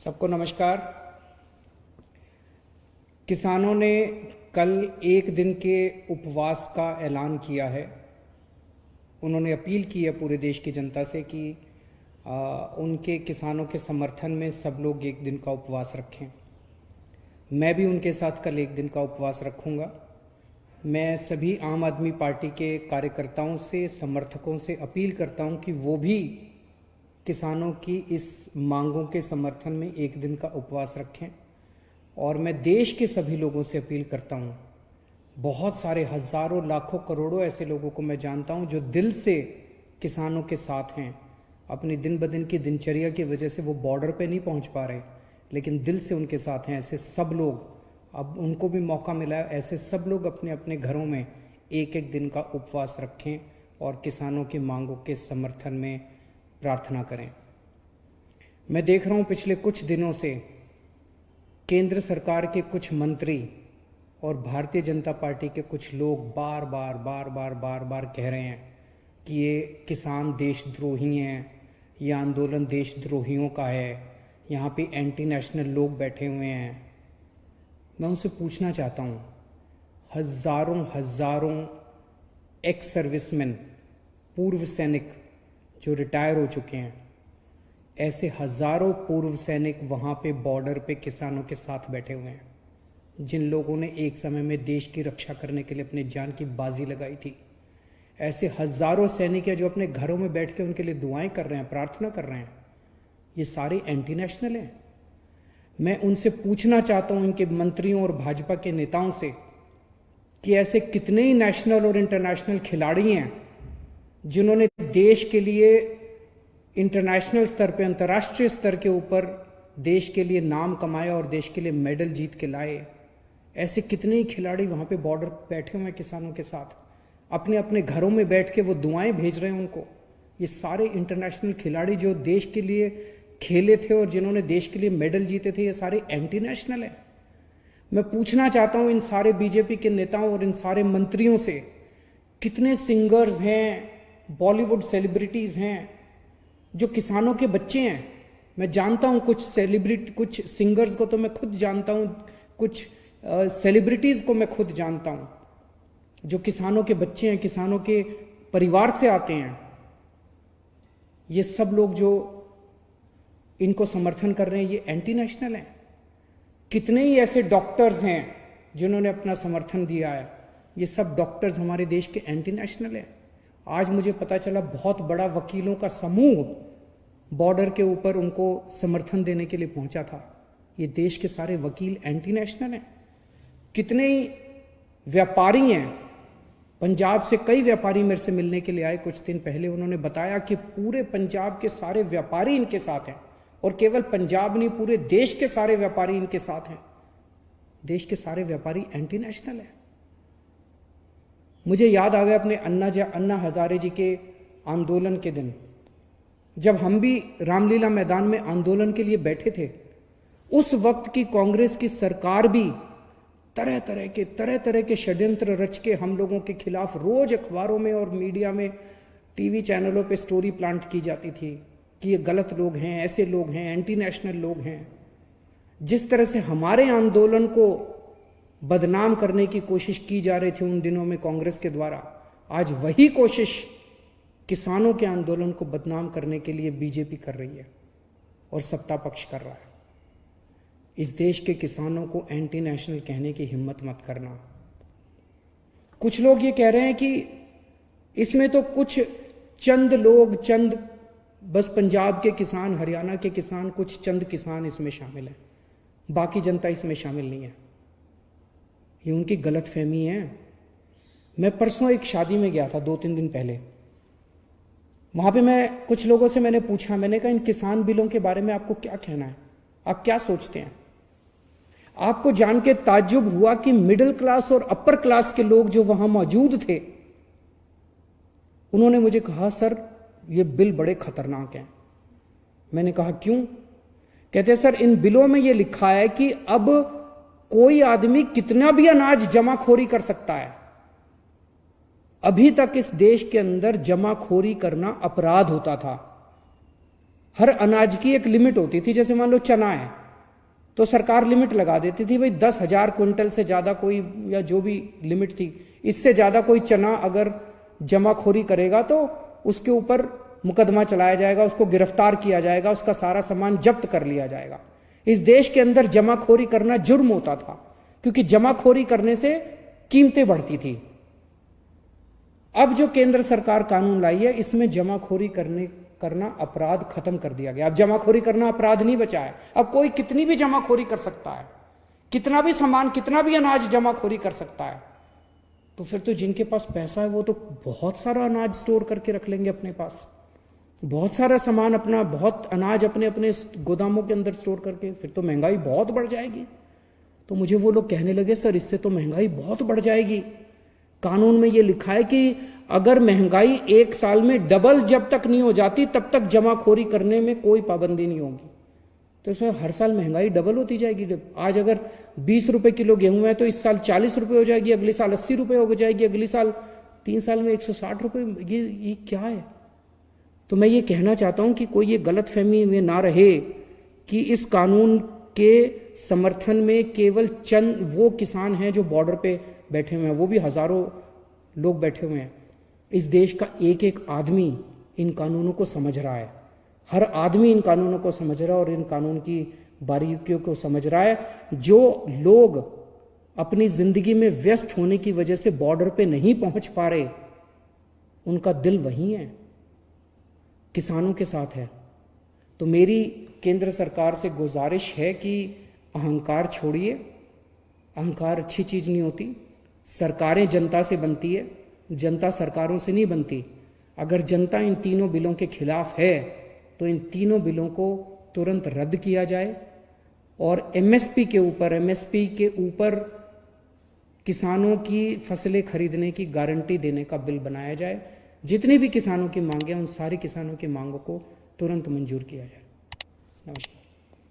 सबको नमस्कार। किसानों ने कल एक दिन के उपवास का ऐलान किया है। उन्होंने अपील की है पूरे देश की जनता से कि उनके किसानों के समर्थन में सब लोग एक दिन का उपवास रखें। मैं भी उनके साथ कल एक दिन का उपवास रखूंगा। मैं सभी आम आदमी पार्टी के कार्यकर्ताओं से, समर्थकों से अपील करता हूं कि वो भी किसानों की इस मांगों के समर्थन में एक दिन का उपवास रखें। और मैं देश के सभी लोगों से अपील करता हूं, बहुत सारे हजारों लाखों करोड़ों ऐसे लोगों को मैं जानता हूं जो दिल से किसानों के साथ हैं। अपनी दिन ब दिन की दिनचर्या की वजह से वो बॉर्डर पे नहीं पहुंच पा रहे, लेकिन दिल से उनके साथ हैं। ऐसे सब लोग, अब उनको भी मौका मिला है, ऐसे सब लोग अपने अपने घरों में एक एक दिन का उपवास रखें और किसानों की मांगों के समर्थन में प्रार्थना करें। मैं देख रहा हूं पिछले कुछ दिनों से केंद्र सरकार के कुछ मंत्री और भारतीय जनता पार्टी के कुछ लोग बार बार कह रहे हैं कि ये किसान देशद्रोही हैं, ये आंदोलन देशद्रोहियों का है, यहाँ पे एंटी नेशनल लोग बैठे हुए हैं। मैं उनसे पूछना चाहता हूँ, हजारों एक्स सर्विसमैन, पूर्व सैनिक जो रिटायर हो चुके हैं, ऐसे हजारों पूर्व सैनिक वहाँ पे बॉर्डर पे किसानों के साथ बैठे हुए हैं, जिन लोगों ने एक समय में देश की रक्षा करने के लिए अपनी जान की बाजी लगाई थी। ऐसे हजारों सैनिक हैं जो अपने घरों में बैठ के उनके लिए दुआएं कर रहे हैं, प्रार्थना कर रहे हैं। ये सारे एंटी नेशनल हैं। मैं उनसे पूछना चाहता हूं, इनके मंत्रियों और भाजपा के नेताओं से, कि ऐसे कितने ही नेशनल और इंटरनेशनल खिलाड़ी हैं जिन्होंने देश के लिए इंटरनेशनल स्तर पे, अंतर्राष्ट्रीय स्तर के ऊपर देश के लिए नाम कमाया और देश के लिए मेडल जीत के लाए। ऐसे कितने ही खिलाड़ी वहां पे बॉर्डर बैठे हुए हैं किसानों के साथ, अपने अपने घरों में बैठ के वो दुआएं भेज रहे हैं उनको। ये सारे इंटरनेशनल खिलाड़ी जो देश के लिए खेले थे और जिन्होंने देश के लिए मेडल जीते थे, ये सारे एंटी नेशनल हैं। मैं पूछना चाहता हूं इन सारे बीजेपी के नेताओं और इन सारे मंत्रियों से, कितने सिंगर्स हैं, बॉलीवुड सेलिब्रिटीज हैं जो किसानों के बच्चे हैं। मैं जानता हूं कुछ सिंगर्स को तो मैं खुद जानता हूं, कुछ सेलिब्रिटीज को मैं खुद जानता हूं जो किसानों के बच्चे हैं, किसानों के परिवार से आते हैं। ये सब लोग जो इनको समर्थन कर रहे हैं, ये एंटी नेशनल हैं। कितने ही ऐसे डॉक्टर्स हैं जिन्होंने अपना समर्थन दिया है, ये सब डॉक्टर्स हमारे देश के एंटी नेशनल हैं। आज मुझे पता चला बहुत बड़ा वकीलों का समूह बॉर्डर के ऊपर उनको समर्थन देने के लिए पहुंचा था। ये देश के सारे वकील एंटी नेशनल हैं। कितने ही व्यापारी हैं, पंजाब से कई व्यापारी मेरे से मिलने के लिए आए कुछ दिन पहले। उन्होंने बताया कि पूरे पंजाब के सारे व्यापारी इनके साथ हैं, और केवल पंजाब नहीं, पूरे देश के सारे व्यापारी इनके साथ हैं। देश के सारे व्यापारी एंटी नेशनल हैं। मुझे याद आ गया अपने अन्ना हजारे जी के आंदोलन के दिन, जब हम भी रामलीला मैदान में आंदोलन के लिए बैठे थे। उस वक्त की कांग्रेस की सरकार भी तरह तरह के षड्यंत्र रच के हम लोगों के खिलाफ रोज अखबारों में और मीडिया में, टीवी चैनलों पे स्टोरी प्लांट की जाती थी कि ये गलत लोग हैं, ऐसे लोग हैं, एंटी नेशनल लोग हैं। जिस तरह से हमारे आंदोलन को बदनाम करने की कोशिश की जा रही थी उन दिनों में कांग्रेस के द्वारा, आज वही कोशिश किसानों के आंदोलन को बदनाम करने के लिए बीजेपी कर रही है और सत्ता पक्ष कर रहा है। इस देश के किसानों को एंटी नेशनल कहने की हिम्मत मत करना। कुछ लोग ये कह रहे हैं कि इसमें तो कुछ चंद लोग, बस पंजाब के किसान, हरियाणा के किसान, कुछ चंद किसान इसमें शामिल हैं, बाकी जनता इसमें शामिल नहीं है। ये उनकी गलतफहमी है। मैं परसों एक शादी में गया था, 2-3 दिन पहले। वहां पे मैं कुछ लोगों से मैंने पूछा, मैंने कहा इन किसान बिलों के बारे में आपको क्या कहना है, आप क्या सोचते हैं। आपको जान के ताज्जुब हुआ कि मिडिल क्लास और अपर क्लास के लोग जो वहां मौजूद थे, उन्होंने मुझे कहा, सर ये बिल बड़े खतरनाक हैं। मैंने कहा क्यों? कहते सर इन बिलों में ये लिखा है कि अब कोई आदमी कितना भी अनाज जमाखोरी कर सकता है। अभी तक इस देश के अंदर जमाखोरी करना अपराध होता था। हर अनाज की एक लिमिट होती थी, जैसे मान लो चना है तो सरकार लिमिट लगा देती थी, भाई 10,000 क्विंटल से ज्यादा कोई, या जो भी लिमिट थी, इससे ज्यादा कोई चना अगर जमाखोरी करेगा तो उसके ऊपर मुकदमा चलाया जाएगा, उसको गिरफ्तार किया जाएगा, उसका सारा सामान जब्त कर लिया जाएगा। इस देश के अंदर जमाखोरी करना जुर्म होता था, क्योंकि जमाखोरी करने से कीमतें बढ़ती थी। अब जो केंद्र सरकार कानून लाई है, इसमें जमाखोरी करना अपराध खत्म कर दिया गया। अब जमाखोरी करना अपराध नहीं बचा है। अब कोई कितनी भी जमाखोरी कर सकता है, कितना भी सामान, कितना भी अनाज जमाखोरी कर सकता है। तो फिर तो जिनके पास पैसा है वो तो बहुत सारा अनाज स्टोर करके रख लेंगे अपने पास, बहुत सारा सामान अपना, बहुत अनाज अपने अपने गोदामों के अंदर स्टोर करके। फिर तो महंगाई बहुत बढ़ जाएगी। तो मुझे वो लोग कहने लगे, सर इससे तो महंगाई बहुत बढ़ जाएगी। कानून में ये लिखा है कि अगर महंगाई 1 साल में डबल जब तक नहीं हो जाती तब तक जमाखोरी करने में कोई पाबंदी नहीं होगी। तो इसमें हर साल महंगाई डबल होती जाएगी। आज अगर 20 रुपए किलो गेहूं है तो इस साल 40 रुपए हो जाएगी, अगले साल 80 रुपए हो जाएगी, अगले साल 3 साल में 160 रुपए। ये क्या है? तो मैं ये कहना चाहता हूं कि कोई ये गलतफहमी में ना रहे कि इस कानून के समर्थन में केवल चंद वो किसान हैं जो बॉर्डर पे बैठे हुए हैं, वो भी हजारों लोग बैठे हुए हैं। इस देश का एक एक आदमी इन कानूनों को समझ रहा है, हर आदमी इन कानूनों को समझ रहा है और इन कानून की बारीकियों को समझ रहा है। जो लोग अपनी जिंदगी में व्यस्त होने की वजह से बॉर्डर पे नहीं पहुंच पा रहे, उनका दिल वहीं है, किसानों के साथ है। तो मेरी केंद्र सरकार से गुजारिश है कि अहंकार छोड़िए। अहंकार अच्छी चीज नहीं होती। सरकारें जनता से बनती है, जनता सरकारों से नहीं बनती। अगर जनता इन तीनों बिलों के खिलाफ है तो इन तीनों बिलों को तुरंत रद्द किया जाए और एमएसपी के ऊपर किसानों की फसलें खरीदने की गारंटी देने का बिल बनाया जाए। जितनी भी किसानों की मांगे हैं, उन सारे किसानों की मांगों को तुरंत मंजूर किया जाए। नमस्कार।